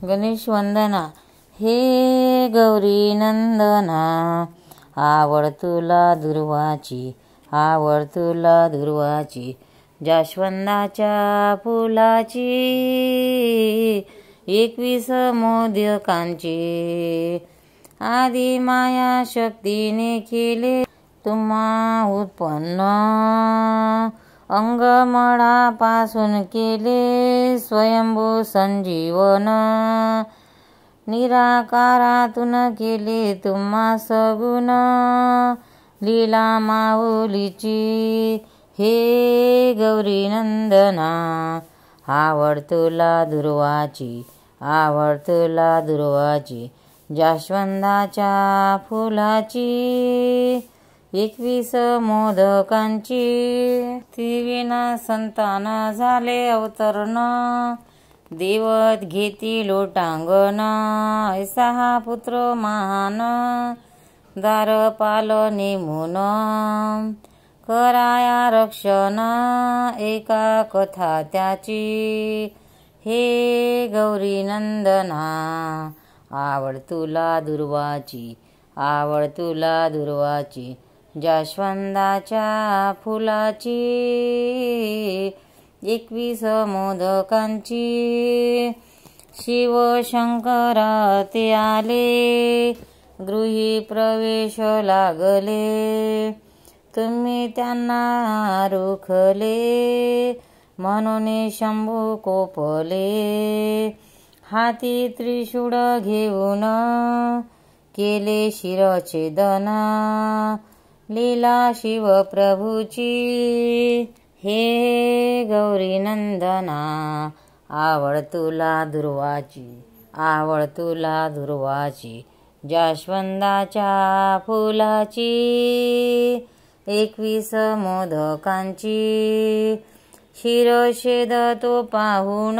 गणेश वंदना. हे गौरी नंदना, आवड तुला दुर्वाची, आवड तुला दुर्वाची, जास्वंदाच्या फुलाची, 21 मोदकांची, आदि माया शक्तीने केले तुम्हा उत्पन्न, अंगमळापासून केले स्वयंभू संजीवन, निराकारातून केले तुम्हा सगुण, लीला माऊलीची. हे गौरी नंदना, आवड तुला दुर्वाची, आवड तुला दुर्वाची, जास्वंदाच्या फुलाची, 21 मोदकांची. त्रिविना संतान झाले अवतरण, देवत घेती लोटांगण, ऐसा हा पुत्र महान, दारपाल नेमून कराया रक्षण, एका कथा त्याची. हे गौरी नंदना, आवड तुला दुर्वाची, आवड तुला दुर्वाची, जास्वंदाच्या फुलाची, 21 मोदकांची. शिव शंकर ते आले, गृही प्रवेश लागले, तुम्ही त्यांना रोखले, म्हणून शंभू कोपले, हाती त्रिशूळ घेऊन केले शिरछेदन, लीला शिवप्रभूची. हे गौरी नंदना, आवड तुला दुर्वाची, आवड तुला दुर्वाची, जास्वंदाच्या फुलाची, 21 मोदकांची. शिरछेद तो पाहून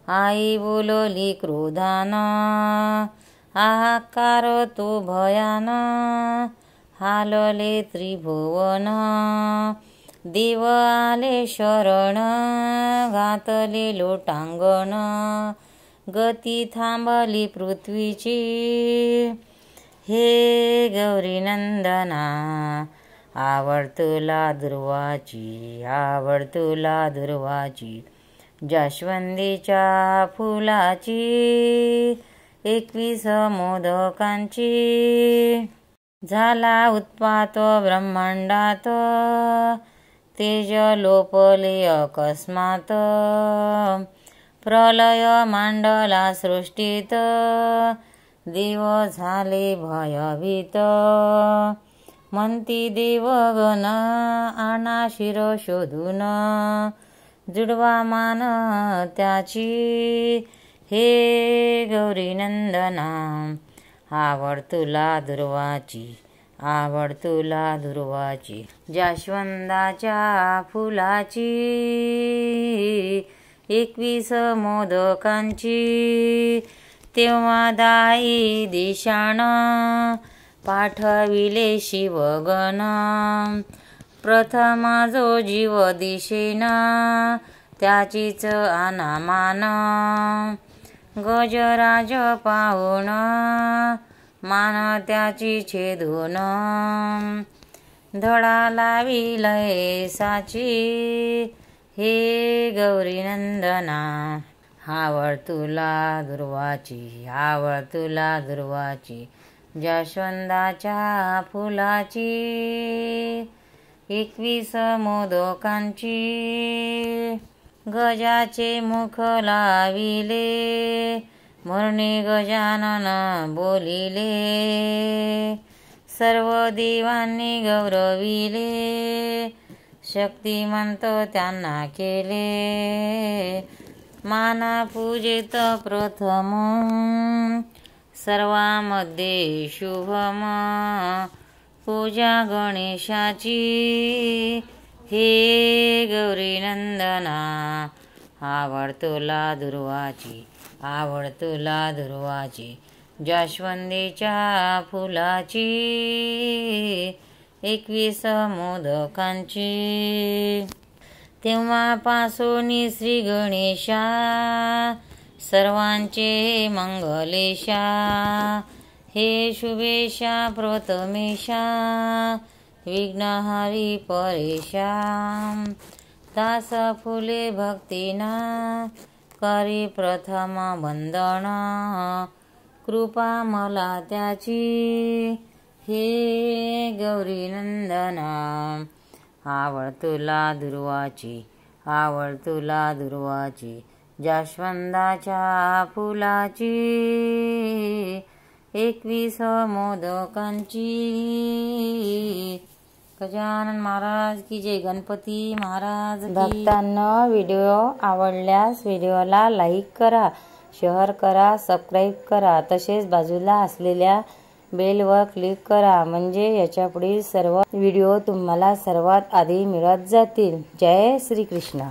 आई बोलली क्रोधान, हाहाकार तो भयान, हालले त्रिभुवन, देव आले शरण, घातले लोटांगण, गती थांबली पृथ्वीची. हे गौरी नंदना, आवड तुला दुर्वाची, आवड तुला दुर्वाची, जास्वंदीच्या फुलाची, 21 मोदकांची. झाला उत्पात ब्रह्मांडात, तेज लोपले अकस्मात, प्रलय मांडला सृष्टीत, देव झाले भयभीत, म्हणती देवगण आणा शिर शोधून, जुडवा मान त्याची. हे गौरी नंदना, आवड तुला दुर्वाची, आवड तुला दुर्वाची, जास्वंदाच्या फुलाची, 21 मोदकांची. तेव्हा दाई दिशाण पाठविले शिवगण, प्रथमा जो जीव दिशेन त्याचीच आनामान, गजराज पाहून मान त्याची छेदून, धडा लाविलय साची. हे गौरी नंदना, आवड तुला दुर्वाची, आवड तुला दुर्वाची, जास्वंदाच्या फुलाची, 21 मोदकांची. गजाचे मुख लाविले, म्हणून गजानन बोलिले, सर्व देवांनी गौरविले, शक्तिमंत त्यांना केले, माना पूजित प्रथम, सर्वांमध्ये शुभम, पूजा गणेशाची. हे गौरी नंदना, आवड तुला दुर्वाची, आवड तुला दुर्वाची, जास्वंदीच्या फुलाची, 21 मोदकांची. तेव्हापासून श्री गणेशा सर्वांचे मंगलेशा हे शुभेशा प्रथमेशा विघ्नहारी परेशा दास फुले भक्तीना करी प्रथम वंदन कृपा मला त्याची हे गौरी नंदना आवड तुला दुर्वाची आवड तुला दुर्वाची जास्वंदाच्या फुलाची 21 मोदकांची गजानन महाराज की जय गणपती महाराज की। भक्तांनो व्हिडिओ आवडल्यास व्हिडिओला लाईक करा शेअर करा सबस्क्राईब करा तसेच बाजूला असलेल्या बेलवर क्लिक करा म्हणजे याच्या पुढील सर्व व्हिडिओ तुम्हाला सर्वात आधी मिळत जातील। जय श्री कृष्ण।